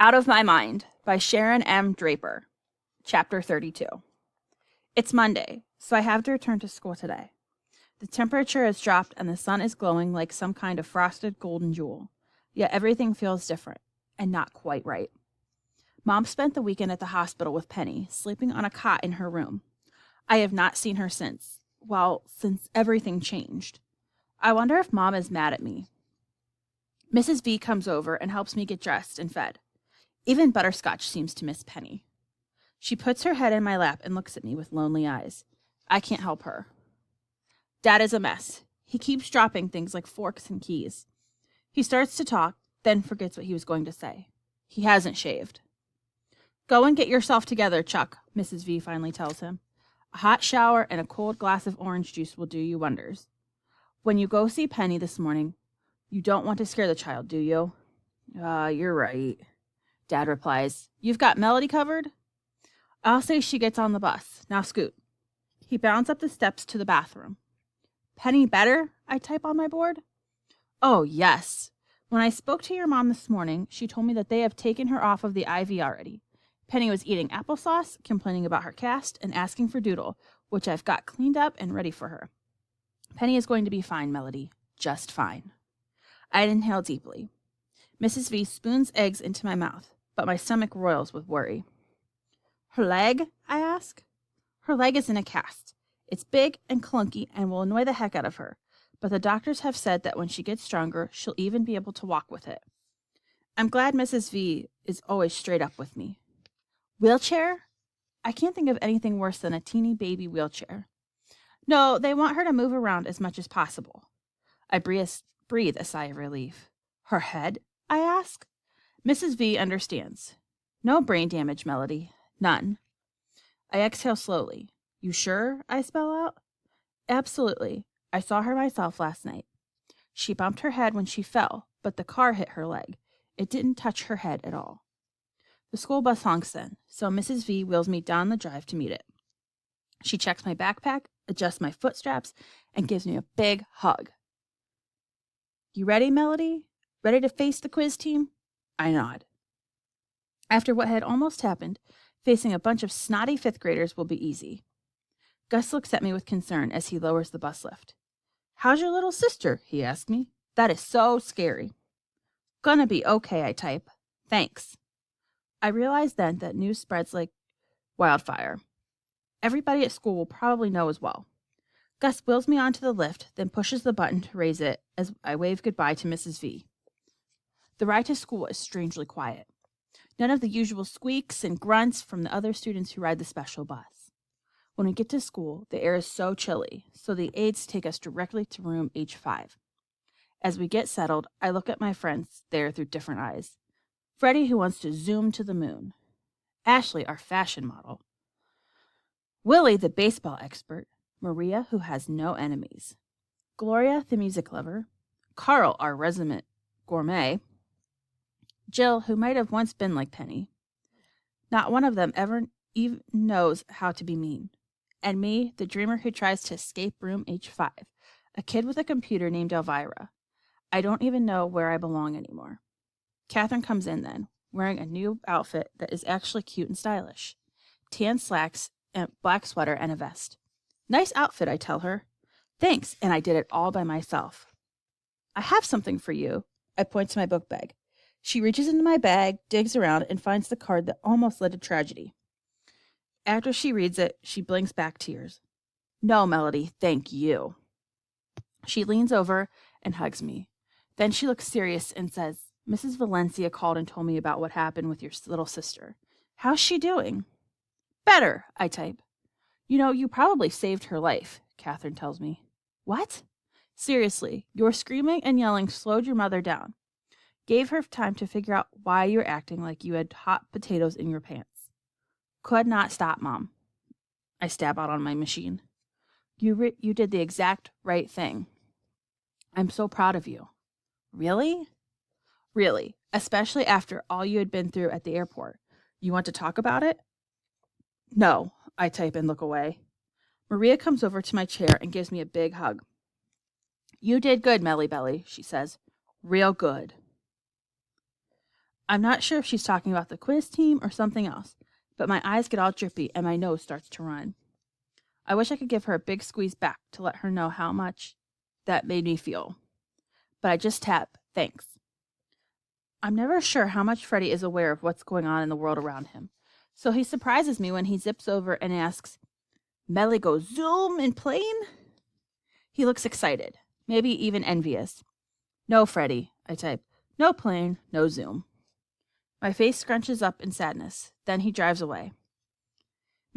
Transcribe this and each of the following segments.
Out of My Mind by Sharon M. Draper. Chapter 32. It's Monday, so I have to return to school today. The temperature has dropped and the sun is glowing like some kind of frosted golden jewel. Yet everything feels different and not quite right. Mom spent the weekend at the hospital with Penny, sleeping on a cot in her room. I have not seen her since everything changed. I wonder if Mom is mad at me. Mrs. V comes over and helps me get dressed and fed. Even Butterscotch seems to miss Penny. She puts her head in my lap and looks at me with lonely eyes. I can't help her. Dad is a mess. He keeps dropping things like forks and keys. He starts to talk, then forgets what he was going to say. He hasn't shaved. Go and get yourself together, Chuck, Mrs. V finally tells him. A hot shower and a cold glass of orange juice will do you wonders. When you go see Penny this morning, you don't want to scare the child, do you? You're right. Dad replies, You've got Melody covered? I'll say she gets on the bus. Now scoot. He bounds up the steps to the bathroom. Penny better? I type on my board. Oh, yes. When I spoke to your mom this morning, she told me that they have taken her off of the IV already. Penny was eating applesauce, complaining about her cast, and asking for Doodle, which I've got cleaned up and ready for her. Penny is going to be fine, Melody. Just fine. I inhale deeply. Mrs. V spoons eggs into my mouth, but my stomach roils with worry. Her leg? I ask. Her leg is in a cast. It's big and clunky and will annoy the heck out of her, but the doctors have said that when she gets stronger, she'll even be able to walk with it. I'm glad Mrs. V is always straight up with me. Wheelchair? I can't think of anything worse than a teeny baby wheelchair. No, they want her to move around as much as possible. I breathe a sigh of relief. Her head? I ask. Mrs. V understands. No brain damage, Melody. None. I exhale slowly. You sure? I spell out. Absolutely. I saw her myself last night. She bumped her head when she fell, but the car hit her leg. It didn't touch her head at all. The school bus honks then, so Mrs. V wheels me down the drive to meet it. She checks my backpack, adjusts my foot straps, and gives me a big hug. You ready, Melody? Ready to face the quiz team? I nod. After what had almost happened, facing a bunch of snotty fifth graders will be easy. Gus looks at me with concern as he lowers the bus lift. How's your little sister? He asks me. That is so scary. Gonna be okay, I type. Thanks. I realize then that news spreads like wildfire. Everybody at school will probably know as well. Gus wheels me onto the lift, then pushes the button to raise it as I wave goodbye to Mrs. V. The ride to school is strangely quiet. None of the usual squeaks and grunts from the other students who ride the special bus. When we get to school, the air is so chilly, so the aides take us directly to room H5. As we get settled, I look at my friends there through different eyes. Freddie, who wants to zoom to the moon. Ashley, our fashion model. Willie, the baseball expert. Maria, who has no enemies. Gloria, the music lover. Carl, our resident gourmet. Jill, who might have once been like Penny. Not one of them ever even knows how to be mean. And me, the dreamer who tries to escape room H5, a kid with a computer named Elvira. I don't even know where I belong anymore. Catherine comes in then, wearing a new outfit that is actually cute and stylish. Tan slacks, and black sweater, and a vest. Nice outfit, I tell her. Thanks, and I did it all by myself. I have something for you. I point to my book bag. She reaches into my bag, digs around, and finds the card that almost led to tragedy. After she reads it, she blinks back tears. No, Melody, thank you. She leans over and hugs me. Then she looks serious and says, Mrs. Valencia called and told me about what happened with your little sister. How's she doing? Better, I type. You know, you probably saved her life, Catherine tells me. What? Seriously, your screaming and yelling slowed your mother down. Gave her time to figure out why you're acting like you had hot potatoes in your pants. Could not stop, Mom. I stab out on my machine. You did the exact right thing. I'm so proud of you. Really? Really, especially after all you had been through at the airport. You want to talk about it? No, I type and look away. Maria comes over to my chair and gives me a big hug. You did good, Melly Belly, she says. Real good. I'm not sure if she's talking about the quiz team or something else, but my eyes get all drippy and my nose starts to run. I wish I could give her a big squeeze back to let her know how much that made me feel. But I just tap, thanks. I'm never sure how much Freddie is aware of what's going on in the world around him, so he surprises me when he zips over and asks, Melly go zoom in plane? He looks excited, maybe even envious. No, Freddie, I type. No plane, no zoom. My face scrunches up in sadness. Then he drives away.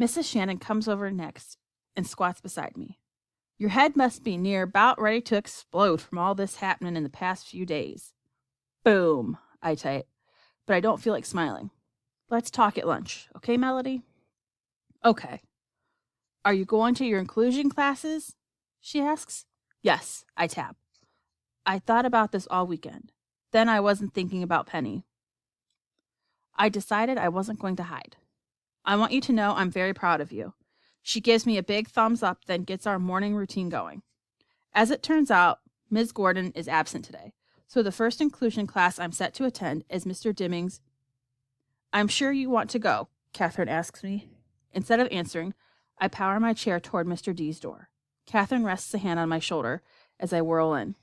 Mrs. Shannon comes over next and squats beside me. Your head must be near about ready to explode from all this happening in the past few days. Boom, I type, but I don't feel like smiling. Let's talk at lunch, okay, Melody? Okay. Are you going to your inclusion classes? She asks. Yes, I tap. I thought about this all weekend. Then I wasn't thinking about Penny. I decided I wasn't going to hide. I want you to know I'm very proud of you. She gives me a big thumbs up, then gets our morning routine going. As it turns out, Ms. Gordon is absent today, so the first inclusion class I'm set to attend is Mr. Dimming's. I'm sure you want to go, Catherine asks me. Instead of answering, I power my chair toward Mr. D's door. Catherine rests a hand on my shoulder as I whirl in.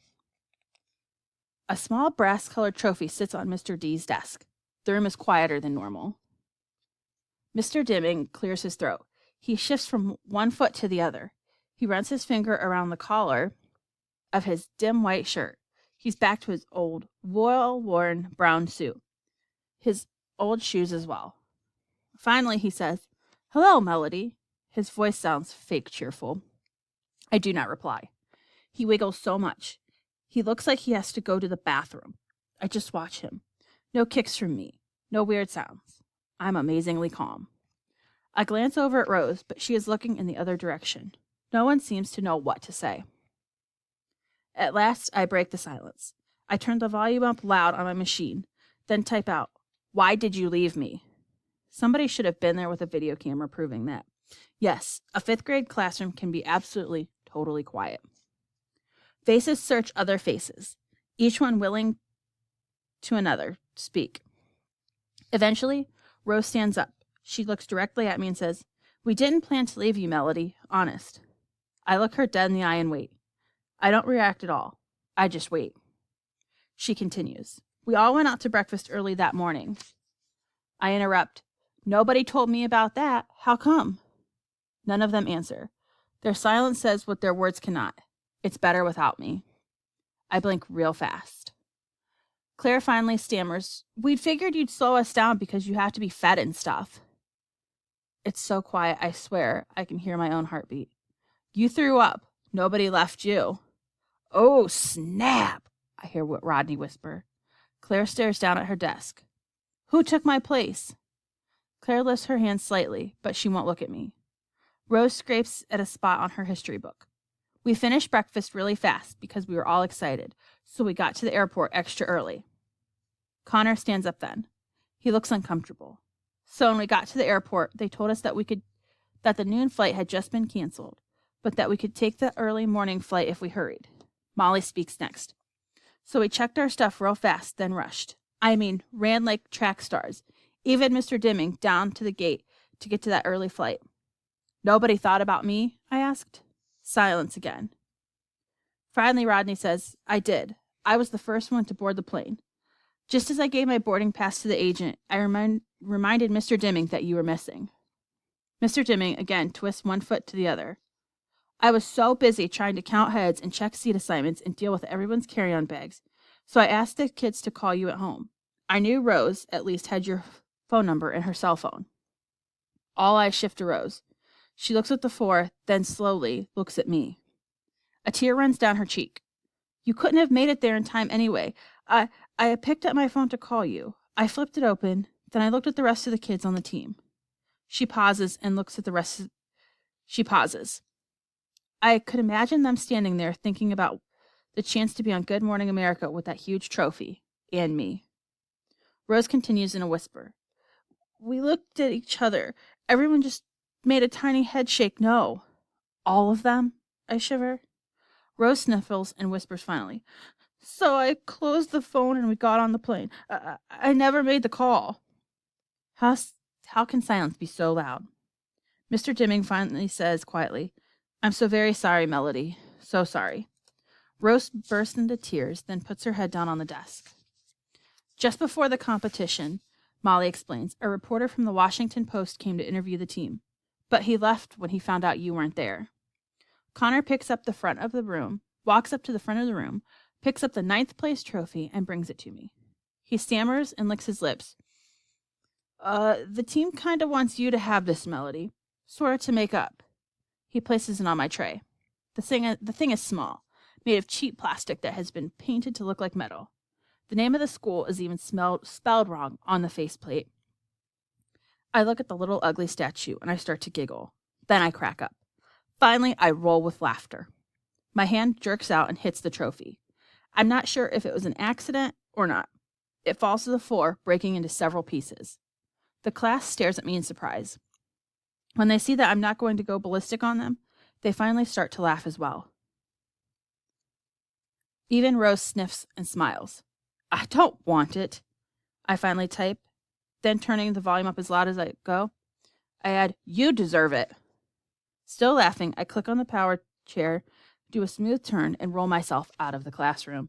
A small brass-colored trophy sits on Mr. D's desk. The room is quieter than normal. Mr. Dimming clears his throat. He shifts from one foot to the other. He runs his finger around the collar of his dim white shirt. He's back to his old, well-worn brown suit. His old shoes as well. Finally, he says, Hello, Melody. His voice sounds fake cheerful. I do not reply. He wiggles so much. He looks like he has to go to the bathroom. I just watch him. No kicks from me. No weird sounds. I'm amazingly calm. I glance over at Rose, but she is looking in the other direction. No one seems to know what to say. At last, I break the silence. I turn the volume up loud on my machine, then type out, Why did you leave me? Somebody should have been there with a video camera proving that. Yes, a 5th grade classroom can be absolutely, totally quiet. Faces search other faces, each one willing to another speak. Eventually, Rose stands up. She looks directly at me and says, We didn't plan to leave you, Melody. Honest. I look her dead in the eye and wait. I don't react at all. I just wait. She continues. We all went out to breakfast early that morning. I interrupt. Nobody told me about that. How come? None of them answer. Their silence says what their words cannot. It's better without me. I blink real fast. Claire finally stammers, We'd figured you'd slow us down because you have to be fed and stuff. It's so quiet, I swear I can hear my own heartbeat. You threw up. Nobody left you. Oh, snap, I hear Rodney whisper. Claire stares down at her desk. Who took my place? Claire lifts her hand slightly, but she won't look at me. Rose scrapes at a spot on her history book. We finished breakfast really fast because we were all excited, so we got to the airport extra early. Connor stands up then. He looks uncomfortable. So when we got to the airport, they told us that the noon flight had just been canceled, but that we could take the early morning flight if we hurried. Molly speaks next. So we checked our stuff real fast, then rushed. Ran like track stars. Even Mr. Dimming down to the gate to get to that early flight. Nobody thought about me? I asked. Silence again. Finally, Rodney says, I did. I was the first one to board the plane. Just as I gave my boarding pass to the agent, I reminded Mr. Dimming that you were missing. Mr. Dimming again twists one foot to the other. I was so busy trying to count heads and check seat assignments and deal with everyone's carry-on bags, so I asked the kids to call you at home. I knew Rose, at least, had your phone number in her cell phone. All eyes shift to Rose. She looks at the 4, then slowly looks at me. A tear runs down her cheek. You couldn't have made it there in time anyway. I picked up my phone to call you. I flipped it open, then I looked at the rest of the kids on the team. She pauses and looks at the rest. She pauses. I could imagine them standing there thinking about the chance to be on Good Morning America with that huge trophy, and me. Rose continues in a whisper. We looked at each other. Everyone just made a tiny head shake no. All of them? I shiver. Rose sniffles and whispers finally. So I closed the phone and we got on the plane. I never made the call. How can silence be so loud? Mr. Dimming finally says quietly, I'm so very sorry, Melody. So sorry. Rose bursts into tears, then puts her head down on the desk. Just before the competition, Molly explains, a reporter from the Washington Post came to interview the team, but he left when he found out you weren't there. Connor walks up to the front of the room, picks up the 9th place trophy, and brings it to me. He stammers and licks his lips. The team kinda wants you to have this, Melody. Sort of to make up. He places it on my tray. The thing is small, made of cheap plastic that has been painted to look like metal. The name of the school is even spelled wrong on the faceplate. I look at the little ugly statue and I start to giggle. Then I crack up. Finally, I roll with laughter. My hand jerks out and hits the trophy. I'm not sure if it was an accident or not. It falls to the floor, breaking into several pieces. The class stares at me in surprise. When they see that I'm not going to go ballistic on them, they finally start to laugh as well. Even Rose sniffs and smiles. I don't want it, I finally type. Then turning the volume up as loud as I go, I add, you deserve it. Still laughing, I click on the power chair, do a smooth turn, and roll myself out of the classroom.